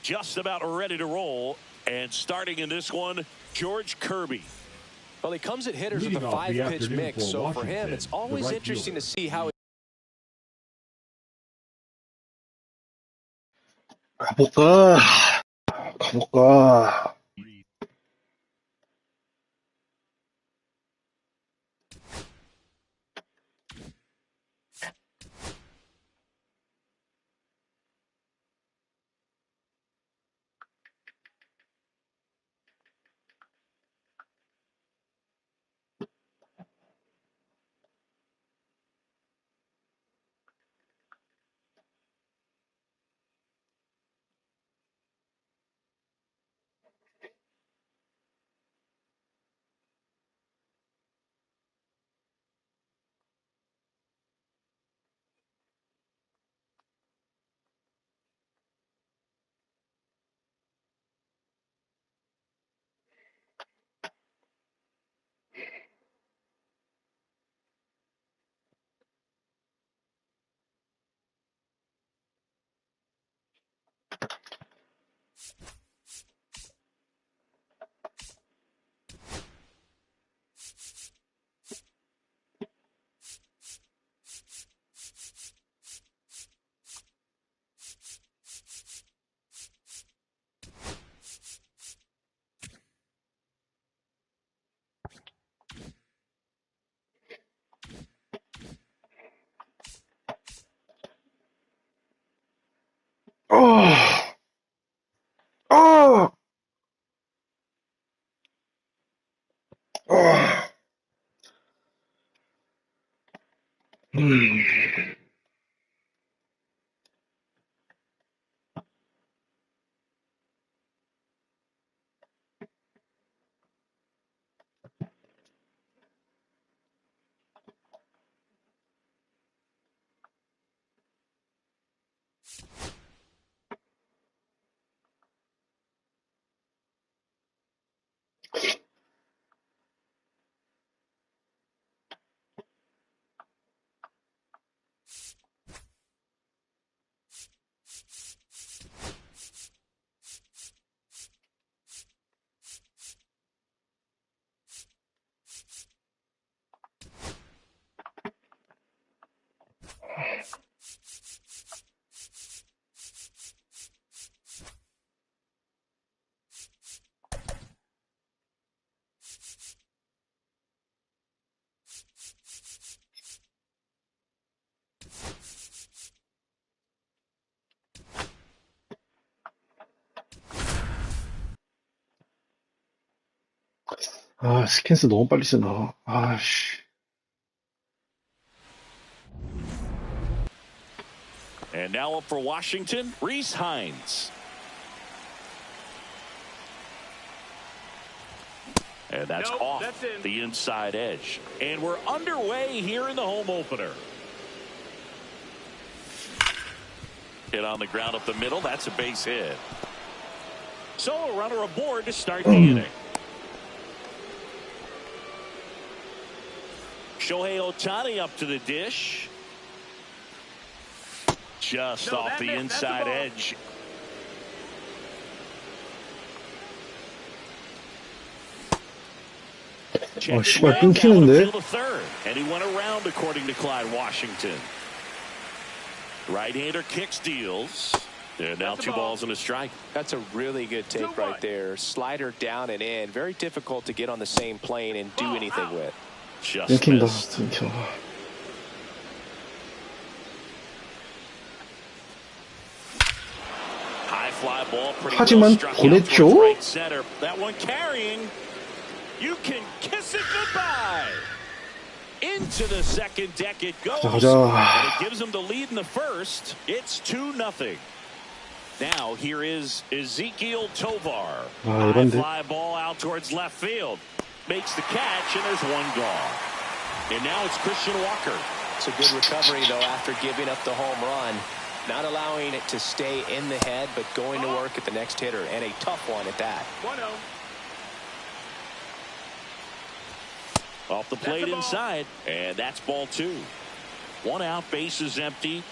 just about ready to roll. And starting in this one, George Kirby. Well, he comes at hitters with a 5-pitch mix, so for him, it's always interesting to see how. 가볼까? 가볼까? 스캔스 너무 빨리 쓰나. 아씨. And now up for Washington, Rhys Hines. And that's off the inside edge. And we're underway here in the home opener. Hit on the ground up the middle. That's a base hit. So a runner aboard to start the inning. Shohei Ohtani up to the dish. Just off the inside edge. 씨발 끊기는데. And he went around according to Clyde Washington. Right-hander kicks, deals. And now 2 balls and a strike. That's a really good take right there. Slider down and in. Very difficult to get on the same plane and do anything with. Just missed. High fly ball, pretty 하지만 보냈죠. right center. That one carrying. You can kiss it goodbye. Into the second deck it goes. And it gives them the lead in the first. It's 2-0. Now here is Ezekiel Tovar. High fly ball out towards left field. Makes the catch, and there's 1 gone. And now it's Christian Walker. It's a good recovery, though, after giving up the home run. Not allowing it to stay in the head, but going to work at the next hitter, and a tough one at that. 1-0. Off the plate inside, and that's ball 2. 1 out, bases empty.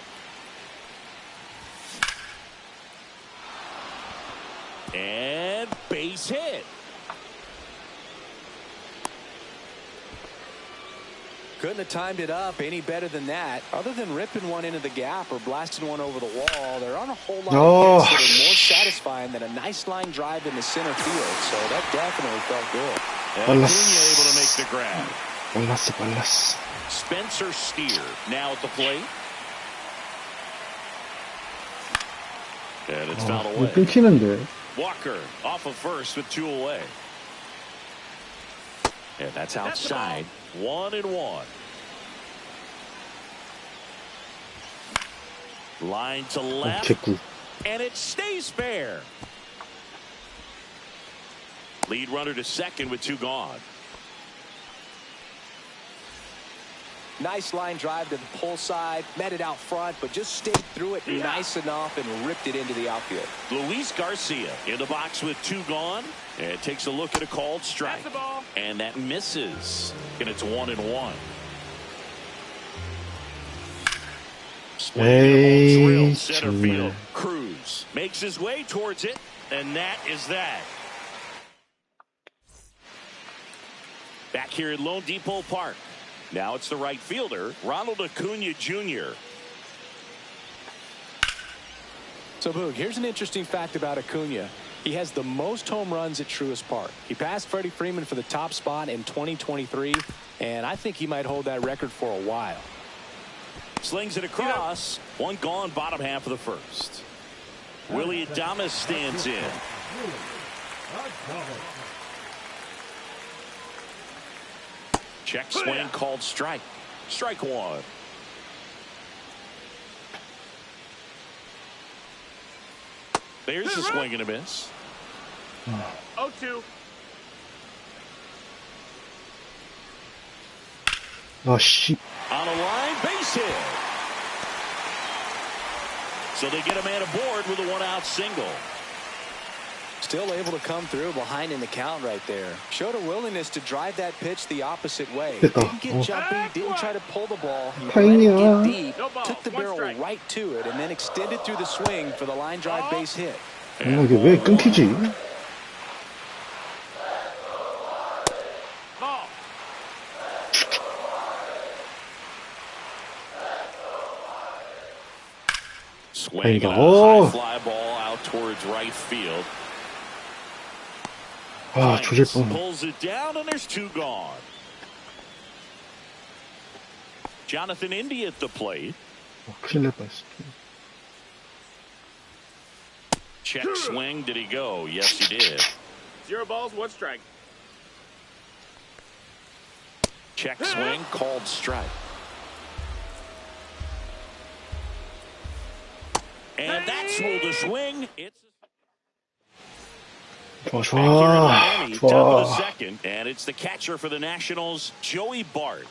And base hit. Couldn't have timed it up any better than that. Other than ripping one into the gap or blasting one over the wall, there aren't a whole lot of hits that are more satisfying than a nice line drive in the center field. So that definitely felt good. And Acuna able to make the grab. 빨랐어. Spencer Steer now at the plate. And it's fouled away. 끊기는데. Walker off of first with 2 away. And that's outside. 1-1. Line to left. 개꿀. And it stays fair. Lead runner to second with 2 gone. Nice line drive to the pull side, met it out front, but just stayed through it nice enough and ripped it into the outfield. Luis Garcia in the box with 2 gone, and takes a look at a called strike, and that misses, and it's 1-1. Swing center field. Cruz makes his way towards it, and that is that. Back here at Lone Depot Park. Now it's the right fielder, Ronald Acuna Jr. So, Boog, here's an interesting fact about Acuna. He has the most home runs at Truist Park. He passed Freddie Freeman for the top spot in 2023, and I think he might hold that record for a while. Slings it across. 1 gone, bottom half of the first. Willie Adames stands in. Check swing called strike. Strike 1. There's the swing and a miss. 0-2. 아, 씨. On a line, base hit. So they get a man aboard with a 1-out single. Still able to come through behind in the count right there. Showed a willingness to drive that pitch the opposite way. Didn't get jumpy, didn't try to pull the ball. He let it get deep, took the barrel right to it, and then extended through the swing for the line drive base hit. 이게 왜 끊기지? Swing a high fly ball out towards right field. 아, 조질 뻔. Pulls it down and there's 2 gone. Jonathan India at the plate. 큰일 날 뻔했어. Check swing. Did he go? Yes, he did. 0 balls, 1 strike. Check swing called strike. And that's ruled a swing. It's 좋아, top of the 좋아. second, and it's the catcher for the Nationals, Joey Bart.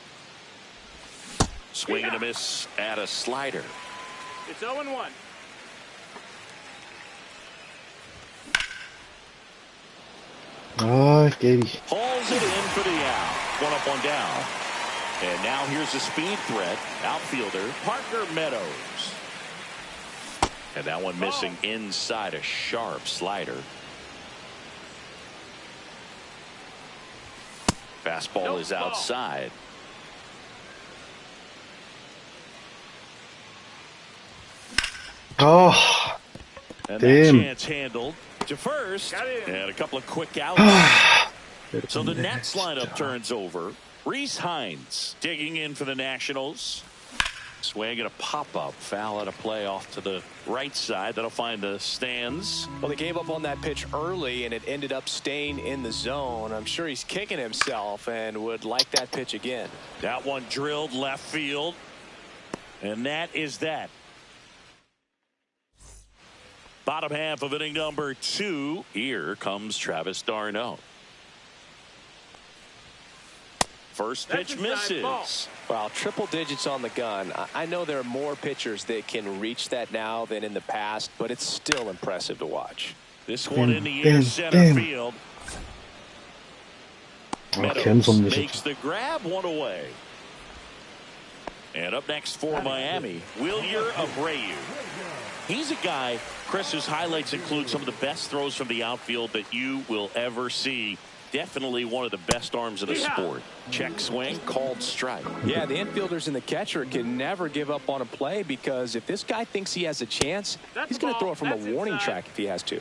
Swing and a miss at a slider. It's 0-1. 아, 깨비. Hauls it in for the out. 1 up, 1 down. And now here's a speed threat. Outfielder Parker Meadows. And that one missing inside a sharp slider. Fastball is outside. 아, And damn. that chance handled to first. And a couple of quick outs. So the Nats lineup turns over. Rhys Hines digging in for the Nationals. Swing and a pop-up foul at a play off to the right side. That'll find the stands. Well, they gave up on that pitch early, and it ended up staying in the zone. I'm sure he's kicking himself and would like that pitch again. That one drilled left field. And that is that. Bottom half of inning number 2. Here comes Travis d'Arnaud. First pitch misses. Well, triple digits on the gun. I know there are more pitchers that can reach that now than in the past, but it's still impressive to watch. This one in the air center field. Meadows makes the grab, 1 away. And up next for Miami, Wilyer Abreu. He's a guy, Chris, whose highlights include some of the best throws from the outfield that you will ever see. Definitely one of the best arms of the sport. Check swing, called strike. Yeah, the infielders and the catcher can never give up on a play, because if this guy thinks he has a chance, he's going to throw it from a warning track if he has to.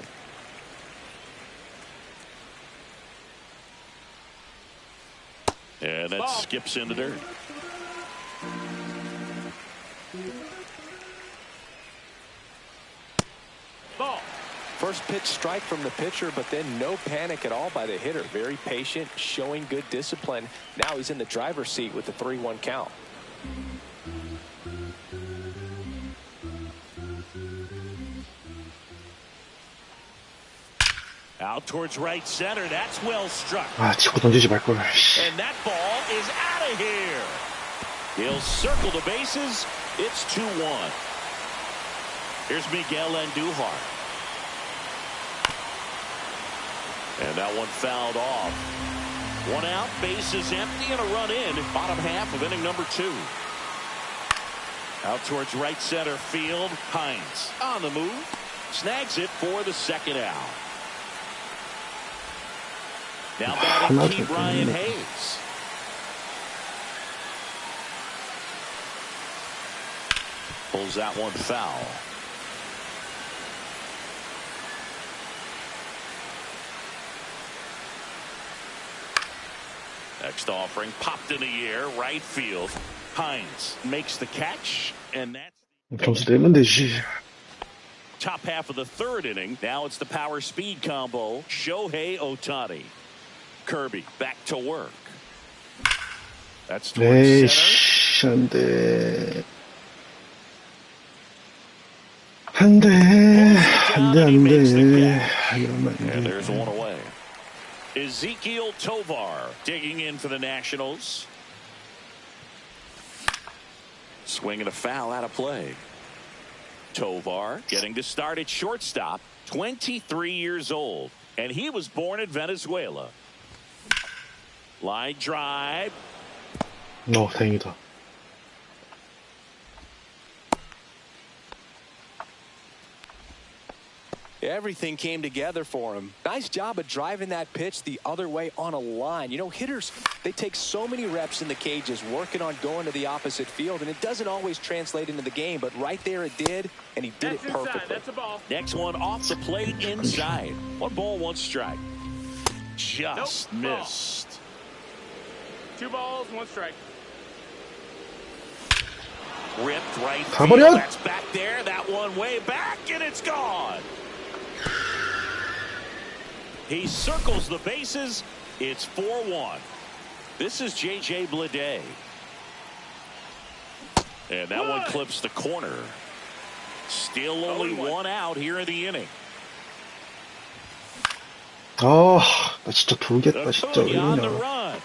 And that skips in the dirt. Ball. First pitch strike from the pitcher, but then no panic at all by the hitter. Very patient, showing good discipline. Now he's in the driver's seat with the 3-1 count. Out towards right center. That's well struck. 아, 치고 던지지 말걸. And that ball is out of here. He'll circle the bases. It's 2-1. Here's Miguel Andujar. And that one fouled off. One out, bases empty, and a run in. Bottom half of inning number 2. Out towards right center field. Hines on the move. Snags it for the second out. Now batting Key Brian Hayes. Pulls that one foul. Next offering popped in the air, right field. Hines makes the catch, and that's 점수 내면 되지. top half of the 3rd inning. Now it's the power speed combo. Shohei Ohtani. Kirby back to work. That's towards 에이씨, center. 안 돼. 안 돼. 안 돼, 안 돼. 이러면 안 And 돼. there's one away. Ezekiel Tovar digging in for the Nationals. Swinging a foul out of play. Tovar getting to start at shortstop, 23 years old, and he was born in Venezuela. Line drive. 다행이다. Everything came together for him. Nice job of driving that pitch the other way on a line. You know, hitters, they take so many reps in the cages working on going to the opposite field, and it doesn't always translate into the game, but right there it did, and he did it perfectly. That's a ball. Next one off the plate inside. 1 ball, 1 strike. Just missed. 2 balls, 1 strike. Ripped right 가버려! field. That's back there. That one way back, and it's gone. He circles the bases. It's 4-1. This is J.J. Bleday. And that one clips the corner. Still only 1 out here in the inning. 나 진짜 돌겠다, 진짜. 왜 Acuna on the 이러냐. run.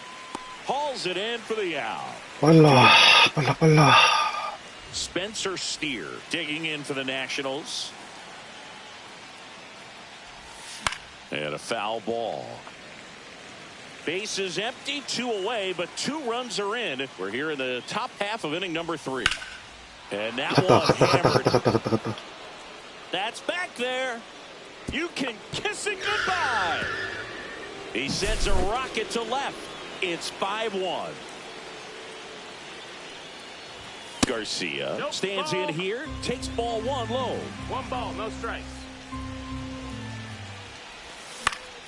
Hauls it in for the out. 빨라. Spencer Steer digging in for the Nationals. And a foul ball. Bases empty, 2 away, but 2 runs are in. We're here in the top half of inning number 3. And that one hammered. That's back there. You can kiss it goodbye. He sends a rocket to left. It's 5-1. Garcia stands in here, takes ball 1 low. 1 ball, no strikes.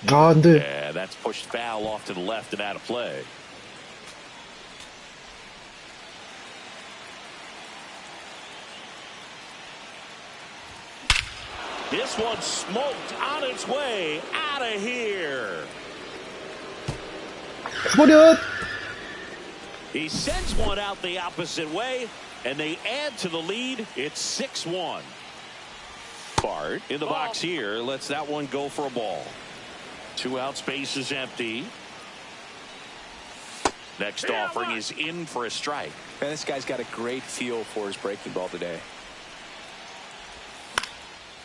안 돼. And that's pushed foul off to the left and out of play. This one smoked on its way out of here. 버려! He sends one out the opposite way, and they add to the lead. It's 6-1. Bart in the box here lets that one go for a ball. 2 out, space is empty. Next offering is in for a strike. Man, this guy's got a great feel for his breaking ball today.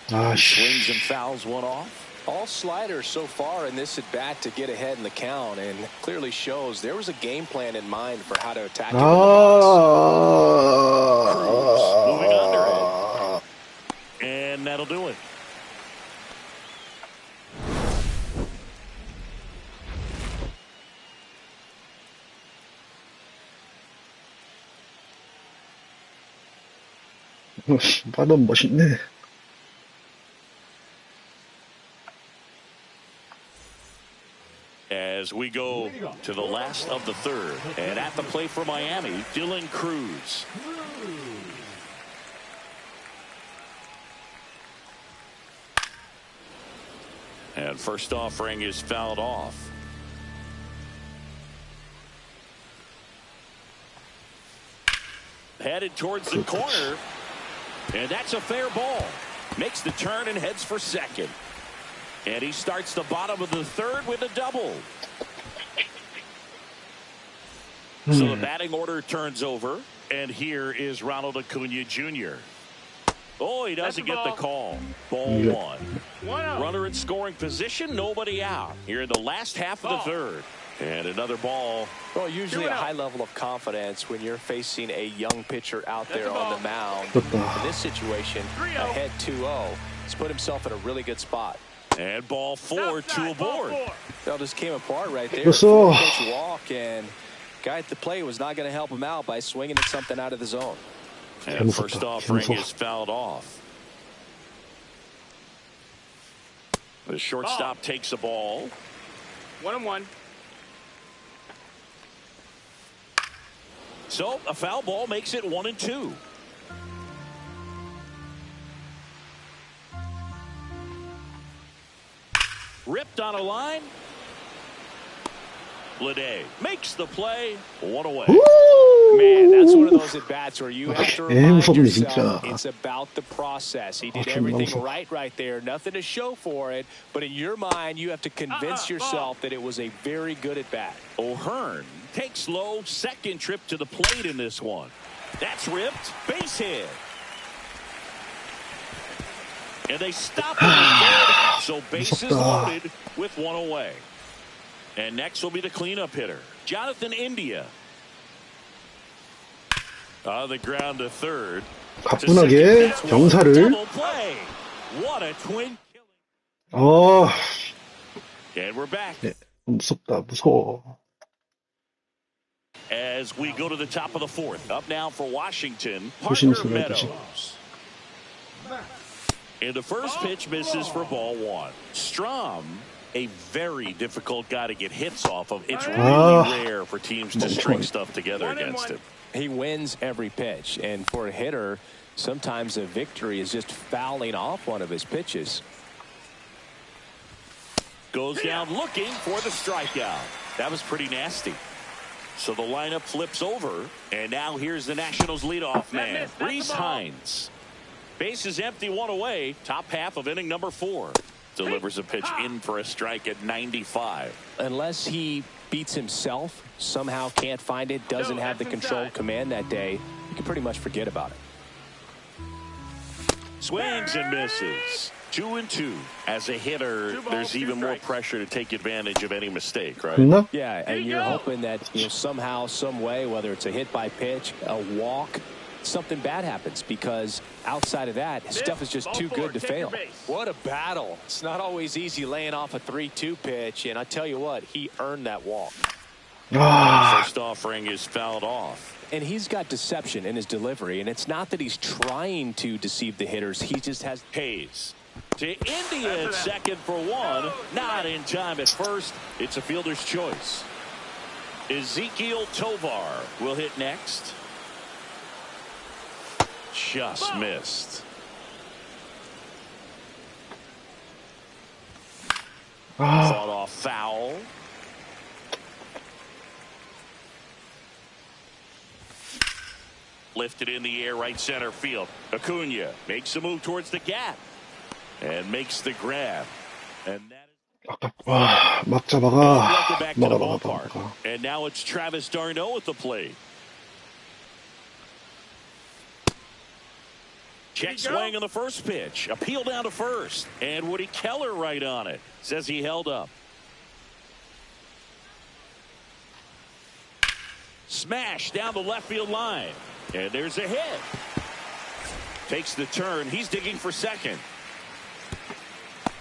Swings and fouls one off. All sliders so far in this at bat to get ahead in the count, and clearly shows there was a game plan in mind for how to attack him in the box. Cruz moving under it. And that'll do it. 빠던 멋있네. As we go to the last of the third. And at the plate for Miami, Dylan Cruz. And first offering is fouled off. Headed towards the corner. And that's a fair ball. Makes the turn and heads for second. And he starts the bottom of the third with a double. So the batting order turns over. And here is Ronald Acuna Jr. Oh, he doesn't get the call. Ball one. Runner in scoring position, nobody out. Here in the last half of the third. And another ball. Well, usually a high level of confidence when you're facing a young pitcher out there on the mound. In this situation, ahead 2-0. He's put himself in a really good spot. And ball four, two aboard. That just came apart right there. Pitch Walk, and guy at the plate was not going to help him out by swinging at something out of the zone. And first offering is fouled off. The shortstop takes a ball. 1-1. So a foul ball makes it 1-2. Ripped on a line. Lede makes the play. One away. Man, that's one of those at bats where you have to remind yourself it's about the process. He did everything right there. Nothing to show for it. But in your mind, you have to convince yourself that it was a very good at bat. O'Hearn takes low. Second trip to the plate in this one. That's ripped. Base hit. And they stop it. So bases loaded with one away. And next will be the cleanup hitter, Jonathan India. On the ground to third. 가뿐하게 경사를. What a twin. 아. And we're back. 네, 무섭다, 무서워. As we go to the top of the fourth. Up now for Washington, Parker Meadows. And the first pitch misses for ball one. Strom, a very difficult guy to get hits off of. It's really rare for teams to string stuff together against him. He wins every pitch, and for a hitter, sometimes a victory is just fouling off one of his pitches. Goes down looking for the strikeout. That was pretty nasty. So the lineup flips over, and now here's the Nationals leadoff man, Rhys Hines. Base is empty, one away. Top half of inning number 4. Delivers a pitch in for a strike at 95. Unless he beats himself, somehow can't find it, doesn't have the controlled command that day, you can pretty much forget about it. Swings and misses. 2-2. As a hitter, there's even more pressure to take advantage of any mistake, right? No? Yeah, and you're hoping that somehow, some way, whether it's a hit by pitch, a walk, something bad happens, because outside of that, his stuff is just too good to fail. What a battle. It's not always easy laying off a 3-2 pitch, and I tell you what, he earned that walk. First offering is fouled off. And he's got deception in his delivery, and it's not that he's trying to deceive the hitters. He just has Hayes to India at second for one. Not in time at first. It's a fielder's choice. Ezekiel Tovar will hit next. Just missed. Fought off foul. Lifted in the air, right center field. Acuna makes a move towards the gap and makes the grab. And that is 막 잡아가. back to the ballpark. And now it's Travis d'Arnaud at the plate. Check swing on the first pitch. Appeal down to first. And Woody Keller right on it. Says he held up. Smash down the left field line. And there's a hit. Takes the turn. He's digging for second.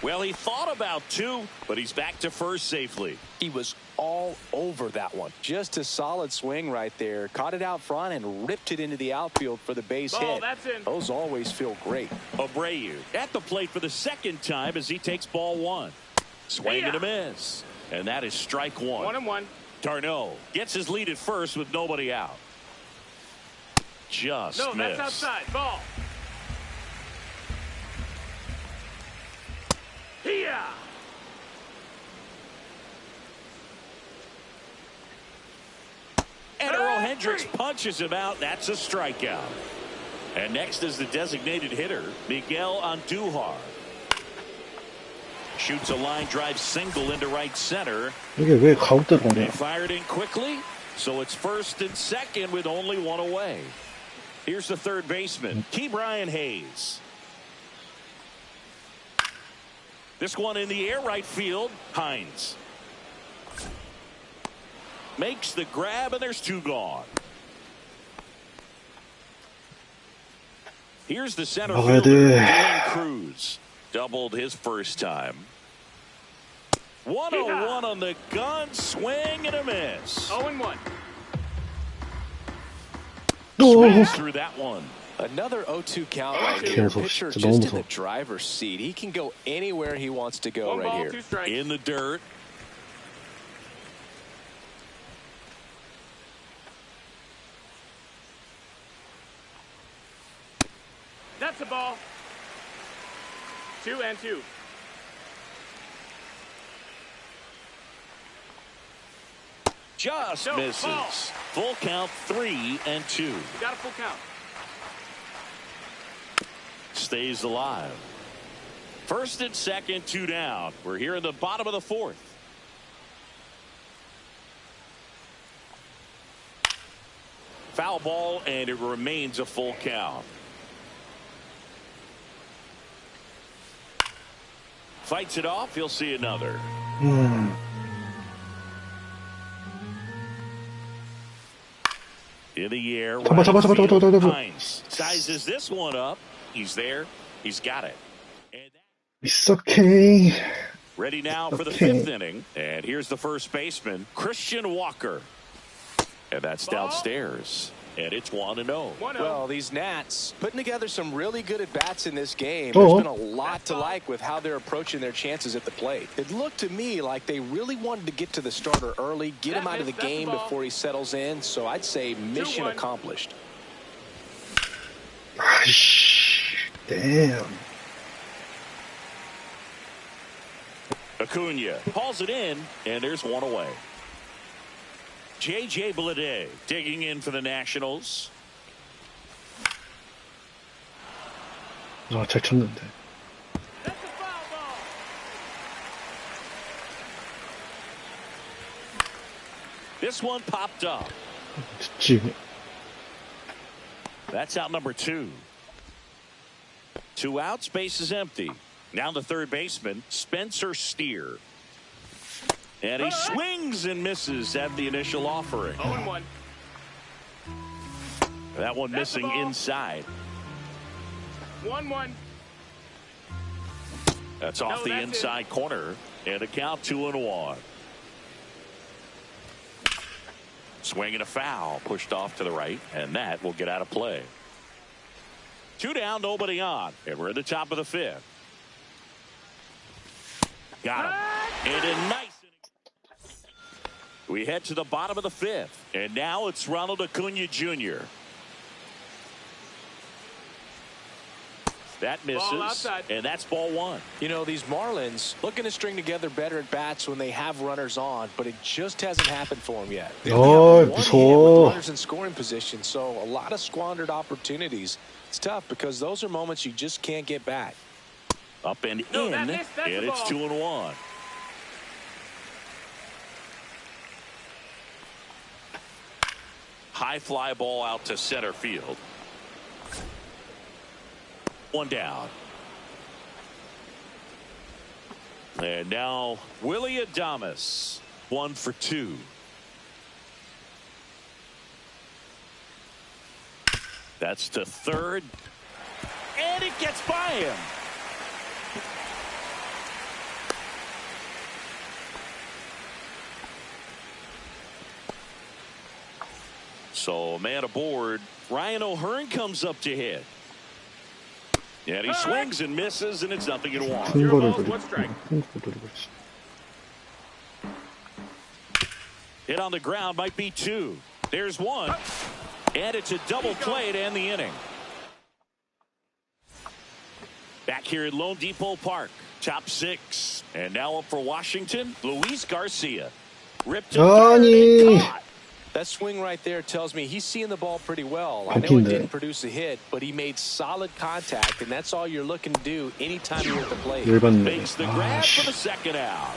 Well, he thought about two, but he's back to first safely. He was all over that one. Just a solid swing right there. Caught it out front and ripped it into the outfield for the base hit. That's in. Those always feel great. Abreu at the plate for the second time as he takes ball one. Swing and a miss. And that is strike one. 1-1. Darno gets his lead at first with nobody out. Just No, missed. that's outside. Ball. Yeah. And Earl Hendricks punches him out. That's a strikeout. And next is the designated hitter, Miguel Andujar. Shoots a line drive single into right center. 이게 왜 가운데로 They 오냐? fired in quickly, so it's first and second with only one away. Here's the third baseman, Ke'Bryan Hayes. This one in the air right field, Hines. Makes the grab, and there's two gone. Here's the center fielder, Dylan Cruz. Doubled his first time. 1-0-1 on the gun, swing and a miss. 0-1. Swings through that one. Another 0-2 count right here. Pitcher just in the driver's seat. He can go anywhere he wants to go right here. 2 strikes. In the dirt. That's a ball. 2-2. Just misses. Ball. Full count, 3-2. Got a full count. Stays alive. First and second, 2 down. We're here in the bottom of the fourth. Foul ball, and it remains a full count. Fights it off. He'll see another. In the air. Right Hines sizes this one up. He's there. He's got it. And It's okay. ready now for the fifth inning. And here's the first baseman, Christian Walker. And that's downstairs. And it's 1-0. Well, these Nats putting together some really good at-bats in this game. There's been a lot to like with how they're approaching their chances at the plate. It looked to me like they really wanted to get to the starter early, get him out of the game before he settles in. So I'd say mission accomplished. Damn. Acuna hauls it in, and there's one away. J.J. Bleday digging in for the Nationals. 아, 잘 쳤는데. That's a foul ball. This one popped up. 듣지. That's out number 2. 2 outs, base is empty. Now the third baseman, Spencer Steer. And he swings and misses at the initial offering. 0-1. That one missing inside. 1-1. That's off the inside corner. And a count 2-1. Swing and a foul. Pushed off to the right. And that will get out of play. 2 down, nobody on. And we're at the top of the fifth. Got him. And a nice. We head to the bottom of the fifth. And now it's Ronald Acuna Jr. That misses. And that's ball 1. You know, these Marlins looking to string together better at bats when they have runners on, but it just hasn't happened for them yet. They only have one hit with runners in scoring position, so a lot of squandered opportunities. It's tough because those are moments you just can't get back. Up and in, and it's 2-1. High fly ball out to center field. 1 down. And now Willie Adames, 1 for 2. That's to third. And it gets by him. So, man aboard. Ryan O'Hearn comes up to hit. And he swings and misses, and it's nothing in one. 큰 거를 노리고 있어. Hit on the ground might be two. There's one. And it's a double play to end the inning. Back here at Lone Depot Park. Top six. And now up for Washington, Luis Garcia. Ripped to third and caught. That swing right there tells me he's seeing the ball pretty well. I know it didn't produce a hit, but he made solid contact, and that's all you're looking to do anytime you're at the plate. Makes the grab for the second out.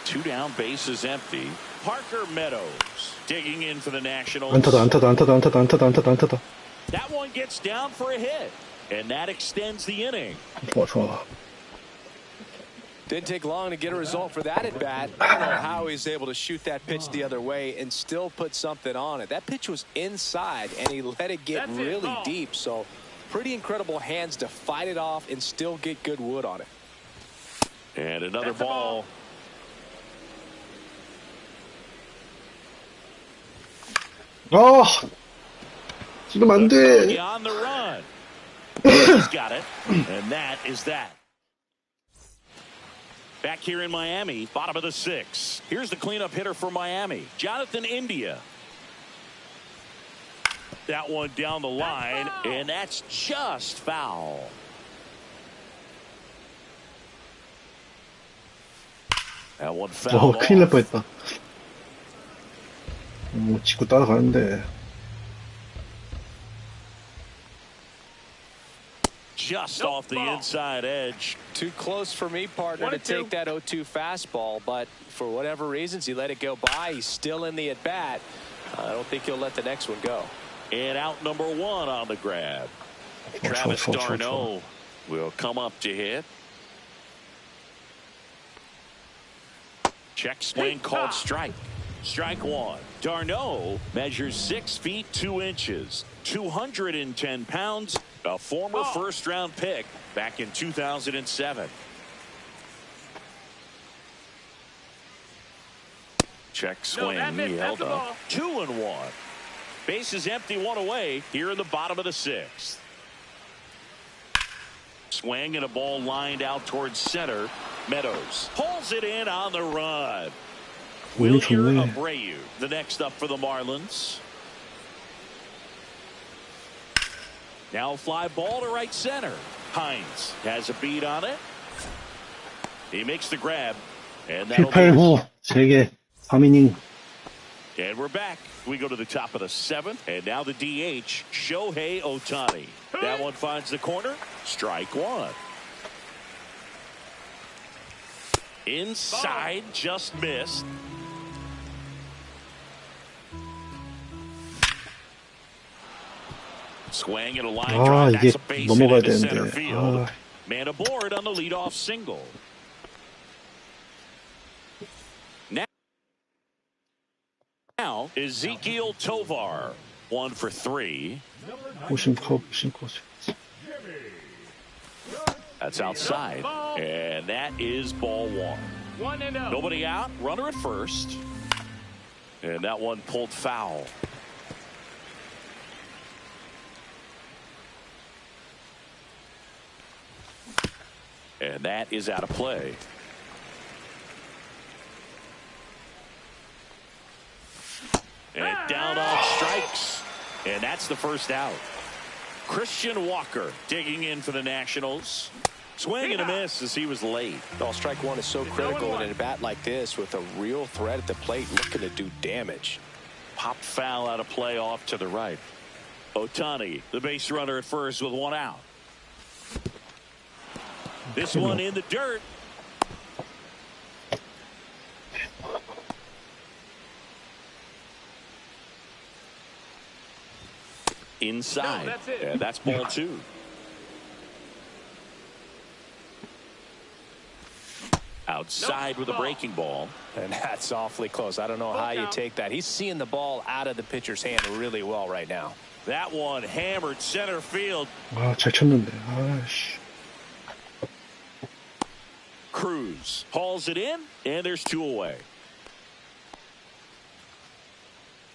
2 down, bases empty. Parker Meadows digging in for the Nationals. 안타다. That one gets down for a hit, and that extends the inning. 좋아. Didn't take long to get a result for that at bat. I don't know how he's able to shoot that pitch the other way and still put something on it. That pitch was inside, and he let it get really deep. So pretty incredible hands to fight it off and still get good wood on it. And another ball. 지금 안 돼. On the run. He's got it, and that is that. Back here in Miami, bottom of the 6th. Here's the cleanup hitter for Miami, Jonathan India. That one down the line, and that's just foul. That one foul. 큰일 날 뻔했다. 직구 따라가는데. Just off the inside edge. Too close for me, partner, to take that 0-2 fastball, but for whatever reasons, he let it go by. He's still in the at-bat. I don't think he'll let the next one go. And out number 1 on the grab. Travis d'Arnaud will come up to hit. Check swing called strike. Strike 1. d'Arnaud measures 6 feet 2 inches, 210 pounds, a former first-round pick back in 2007. Check swing. He held up. 2-1. Bases empty, 1 away here in the bottom of the 6th. Swing and a ball lined out towards center. Meadows pulls it in on the run. Wilyer Abreu, the next up for the Marlins. Now fly ball to right center. Hines has a beat on it. He makes the grab. And that'll 7, 8, 9, 3개, 3이닝. And we're back. We go to the top of the 7th. And now the DH, Shohei Ohtani. That one finds the corner. Strike 1. Inside, just missed. Swing and a line drive. That's a base hit into center field. Man aboard on the leadoff single. Now Ezekiel Tovar, 1 for 3. That's outside, and that is ball 1. Nobody out, runner at first, and that one pulled foul. And that is out of play. And down on strikes. And that's the first out. Christian Walker digging in for the Nationals. Swing and a miss as he was late. Strike 1 is so critical in a bat like this with a real threat at the plate looking to do damage. Popped foul out of play off to the right. Ohtani, the base runner at first with 1 out. This one in the dirt. Inside. No, that's it. And that's ball 2. Outside with a breaking ball. And that's awfully close. I don't know how you take that. He's seeing the ball out of the pitcher's hand really well right now. That one hammered center field. 아, 잘 쳤는데. 아씨. Cruz hauls it in, and there's 2 away.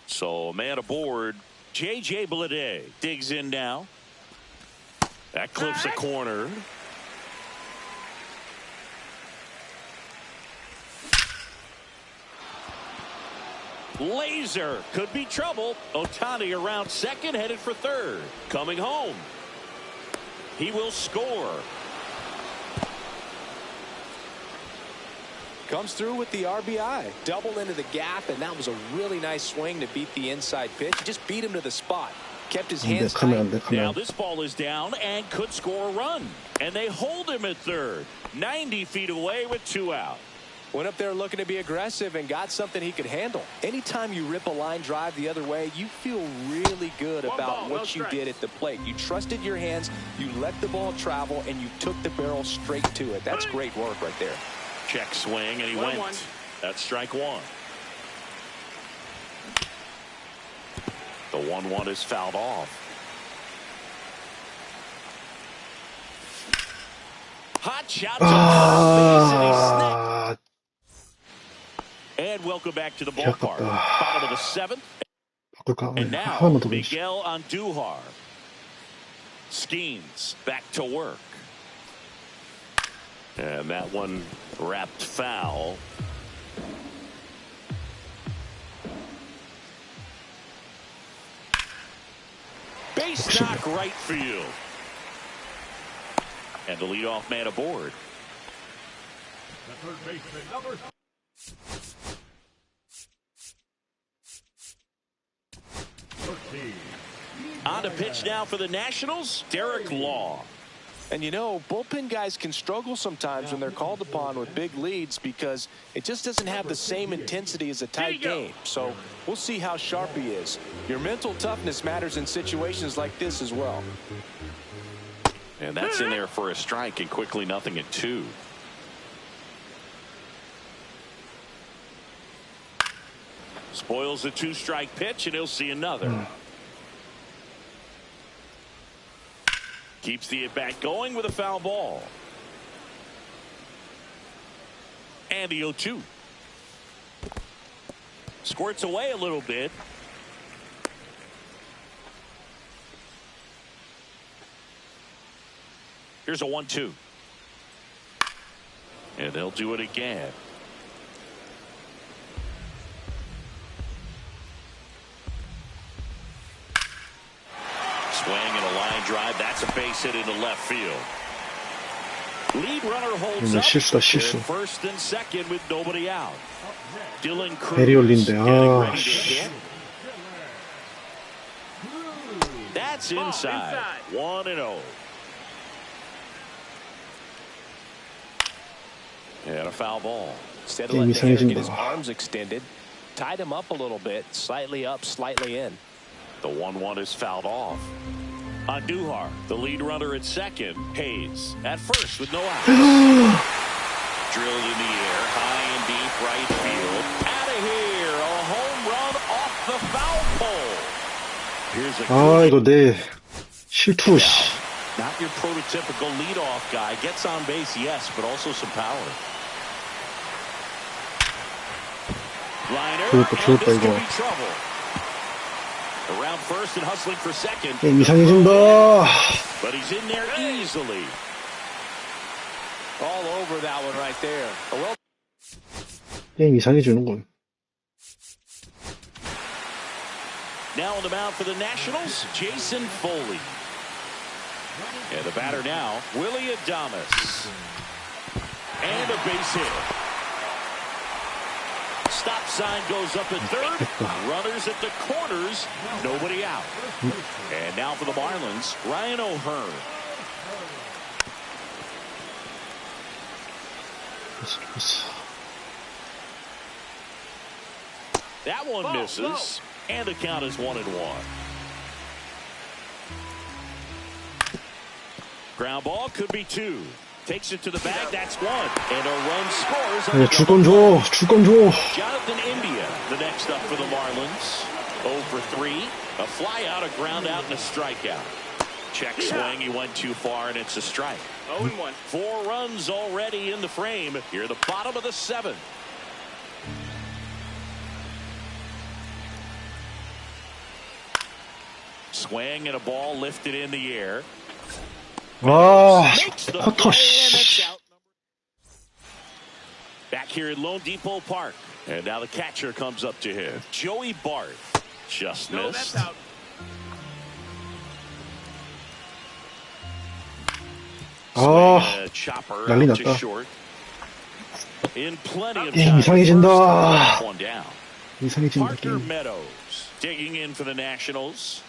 So, man aboard. J.J. Bleday digs in now. That clips a corner. Laser could be trouble. Ohtani around second, headed for third. Coming home. He will score. Comes through with the RBI. Double into the gap, and that was a really nice swing to beat the inside pitch. Just beat him to the spot. Kept his hands tight. Now this ball is down and could score a run. And they hold him at third. 90 feet away with 2 out. Went up there looking to be aggressive and got something he could handle. Anytime you rip a line drive the other way, you feel really good about what you did at the plate. You trusted your hands, you let the ball travel, and you took the barrel straight to it. That's great work right there. Check swing, and he went. That's strike 1. The 1-1 is fouled off. Hot shot to the base, and welcome back to the ballpark. Bottom of the 7th. And now Miguel Andujar. Skeens back to work. And that one wrapped foul. Base knock right field. And the leadoff man aboard. The third baseman, number 13. On to pitch now for the Nationals, Derek Law. And you know, bullpen guys can struggle sometimes when they're called upon with big leads because it just doesn't have the same intensity as a tight game. So we'll see how sharp he is. Your mental toughness matters in situations like this as well. And that's in there for a strike, and quickly 0-2. Spoils a 2-strike pitch, and he'll see another. Keeps the at-bat going with a foul ball. And the 0-2. Squirts away a little bit. Here's a 1-2. And they'll do it again. Swing and a line drive. That's a base hit into left field. Lead runner holds up. 실수. First and second with nobody out. Dylan Cruz 베리 올린데. getting ready to hit. That's inside. 1-0. And a foul ball. Instead of letting the hitter get his arms extended, tied him up a little bit, slightly up, slightly in. The 1-1 is fouled off. Andujar, the lead runner at second. Hayes at first with no outs. Drilled in the air, high and deep right field. Out of here, a home run off the foul pole. Here's a 이거 내 실투. Not your prototypical leadoff guy. Gets on base, yes, but also some power. Liner, and this could be trouble. Around first and hustling for second. 게임 이상해진다. But he's in there easily. All over that one right there. Well, 게임 이상해지는 건. Now on the mound for the Nationals, Jason Foley. And the batter now, Willie Adames. And a base hit. Stop sign goes up at third. Runners at the corners. Nobody out. And now for the Marlins, Ryan O'Hearn. That one misses. And the count is 1-1. Ground ball could be 2. Takes it to the bag. That's 1. And a run scores. 줄 건 줘. Jonathan India, the next up for the Marlins. 0 for 3. A fly out, a ground out, and a strikeout. Check swing. He went too far, and it's a strike. 0-1. 4 runs already in the frame. Here at the bottom of the 7th. Swing and a ball lifted in the air. 와, Makes the 커터, play, and it's 씨. out. Back here at Lone Depot Park. And now the catcher comes up to him. Joey Bart. Just No, missed. that's out. 아, Swing, a chopper 난리 out to 났다. short. In plenty of 게임 time. 이상해진다. First, one down. 이상해진다, Parker 게임. Meadows digging in for the Nationals.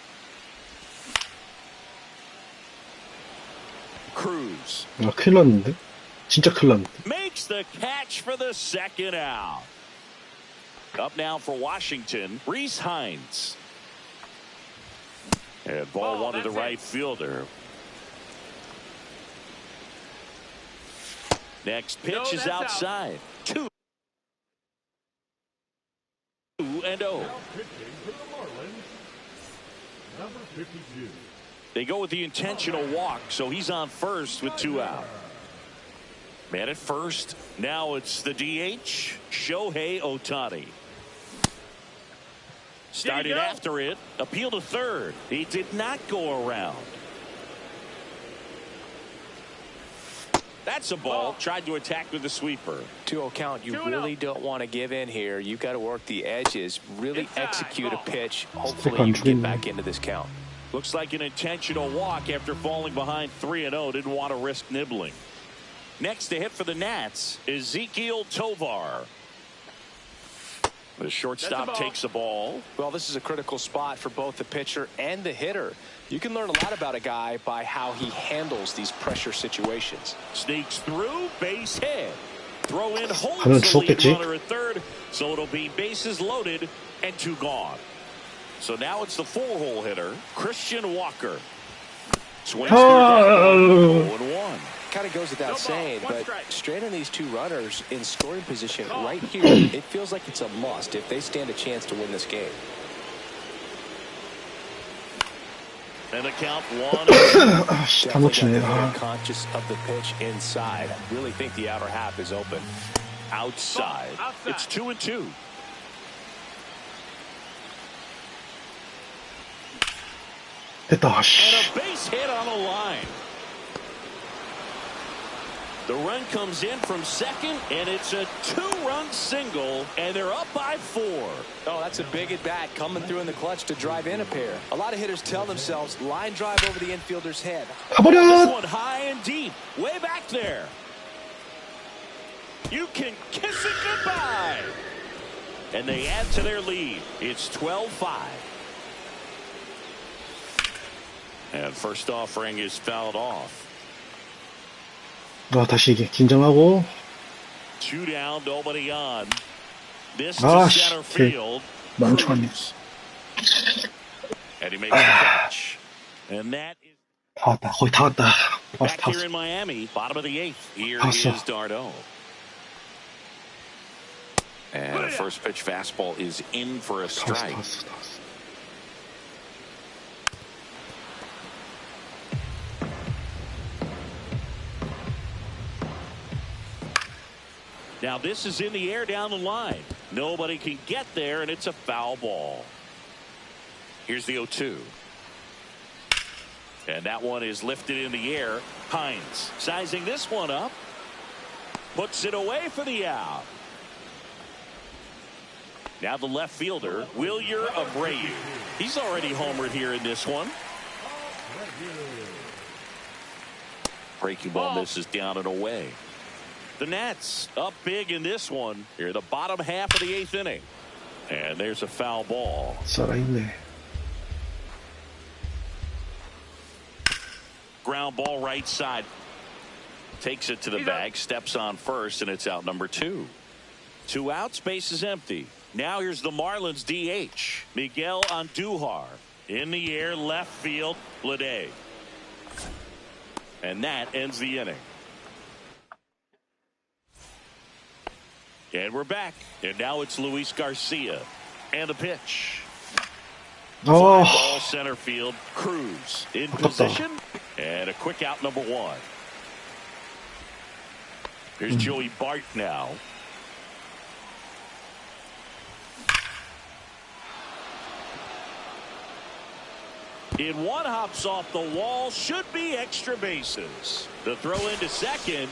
Cruz 아, 큰일 났는데? 진짜 큰일 났는데. makes the catch for the second out. Up now for Washington, Reese Hines. And ball one to the right fielder. Next pitch is that's out. outside. 2-0. Now pitching for the Marlins, number 52. They go with the intentional walk, so he's on first with 2 out. Man at first. Now it's the DH, Shohei Ohtani. Started after it. Appeal to third. He did not go around. That's a ball. Tried to attack with the sweeper. 2-0 count. You really don't want to give in here. You've got to work the edges. Really execute a pitch. Hopefully you can get back into this count. Looks like an intentional walk after falling behind 3-0. Didn't want to risk nibbling. Next to hit for the Nats, Ezekiel Tovar. The shortstop takes the ball. Well, this is a critical spot for both the pitcher and the hitter. You can learn a lot about a guy by how he handles these pressure situations. Sneaks through, base hit. Throw in holds 하면 the lead 죽었겠지? runner at third, so it'll be bases loaded and 2 gone. So now it's the 4-hole hitter, Christian Walker. Swings through that 0-1. Kind of goes without saying, one but strike. straight on these 2 runners in scoring position right here, it feels like it's a must if they stand a chance to win this game. And the count 1-2. 아, 씨, 다 Definitely 놓치네. got the 아. hitter conscious of the pitch inside. I really think the outer half is open. Outside. Outside. It's 2-2. 됐다, 씨. And a base hit on the line. The run comes in from second, and it's a 2-run single, and they're up by 4. Oh, that's a big at bat coming through in the clutch to drive in a pair. A lot of hitters tell themselves line drive over the infielder's head. This 가버려! one high and deep, way back there. You can kiss it goodbye. And they add to their lead. It's 12-5. And first offering is fouled off. 아, 다시 이게 긴장하고. 2 down, nobody on. This to 아, center 씨. field. 망쳤네. And he makes the catch. And that is 다 왔다. 거의 다 왔다. 왔어, back 다 here 왔어. in Miami, bottom of the 8th. Here Awesome. is Darno. And a first pitch fastball is in for a 다 왔어, strike. 다 왔어, 다 왔어. Now this is in the air down the line. Nobody can get there, and it's a foul ball. Here's the 0-2. And that one is lifted in the air. Hines sizing this one up. Puts it away for the out. Now the left fielder, Wilyer Abreu. He's already homered here in this one. Breaking ball misses down and away. The Nats up big in this one. Here, the bottom half of the 8th inning. And there's a foul ball. 살아있네. Ground ball right side. Takes it to the bag, steps on first, and it's out number 2. 2 outs, base is empty. Now here's the Marlins DH, Miguel Andujar. In the air, left field, Blade. And that ends the inning. And we're back. And now it's Luis Garcia. And the pitch. Fly ball center field. Cruz in position. And a quick out, number one. Here's Joey Bart now. In one, hops off the wall. Should be extra bases. The throw into second.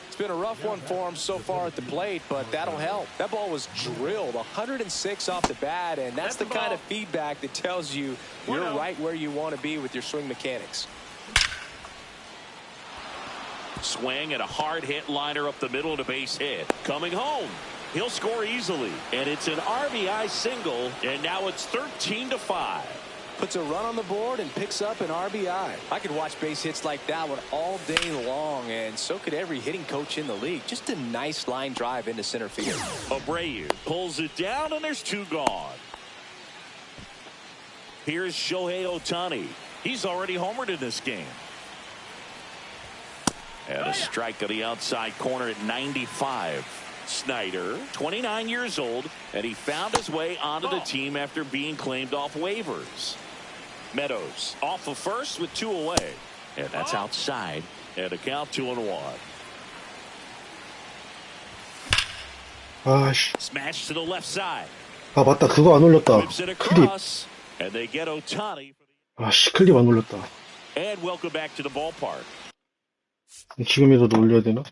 It's been a rough one for him so far at the plate, but that'll help. That ball was drilled 106 off the bat, and that's the kind of feedback that tells you you're right where you want to be with your swing mechanics. Swing and a hard hit liner up the middle and a base hit. Coming home. He'll score easily. And it's an RBI single. And now it's 13-5. Puts a run on the board and picks up an RBI. I could watch base hits like that one all day long, and so could every hitting coach in the league. Just a nice line drive into center field. Abreu pulls it down, and there's two gone. Here's Shohei Ohtani. He's already homered in this game. And a strike on the outside corner at 95. Snyder, 29 years old, and he found his way onto the team after being claimed off waivers. Meadows off of first with two away. And that's outside. And a count 2-1. 아씨. Smash to the left side. 아, 맞다. 그거 안 올렸다. Whips it 클립. across. And they get Ohtani. 아씨, 클립 안 올렸다. And welcome back to the ballpark. 지금이라도 올려야 되나?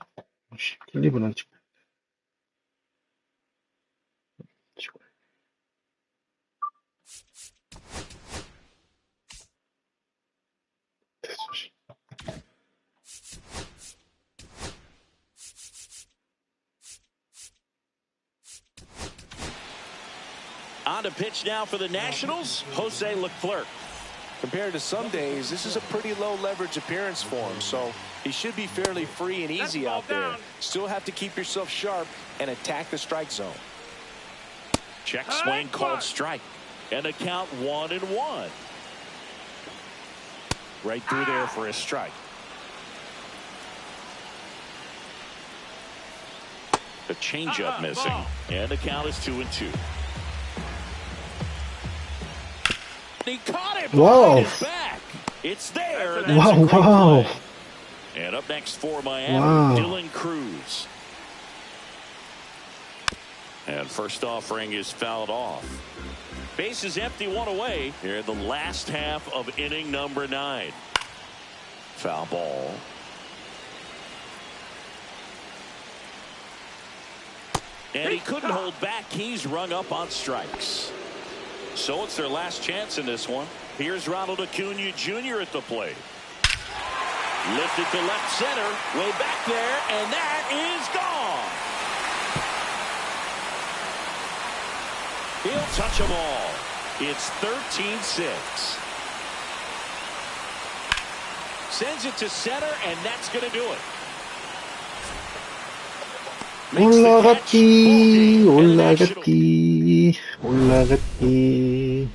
아씨, 클립은 안 찍고. On to pitch now for the Nationals, Jose Leclerc. Compared to some days, this is a pretty low leverage appearance for him, so he should be fairly free and easy out there. Still have to keep yourself sharp and attack the strike zone. Check swing called strike. And a count 1-1. Right through there for a strike. The changeup missing. And the count is 2-2. He caught it behind his back. It's there. Wow. And up next for Miami, Dylan Cruz. And first offering is fouled off. Base is empty, one away here in the last half of inning number 9. Foul ball. And he couldn't hold back. He's rung up on strikes. So it's their last chance in this one. Here's Ronald Acuna Jr. at the plate. Lifted to left center, way back there, and that is gone. He'll touch them all. It's 13-6. Sends it to center, and that's going to do it. 올라갔기, 올라갔기, 올라갔기.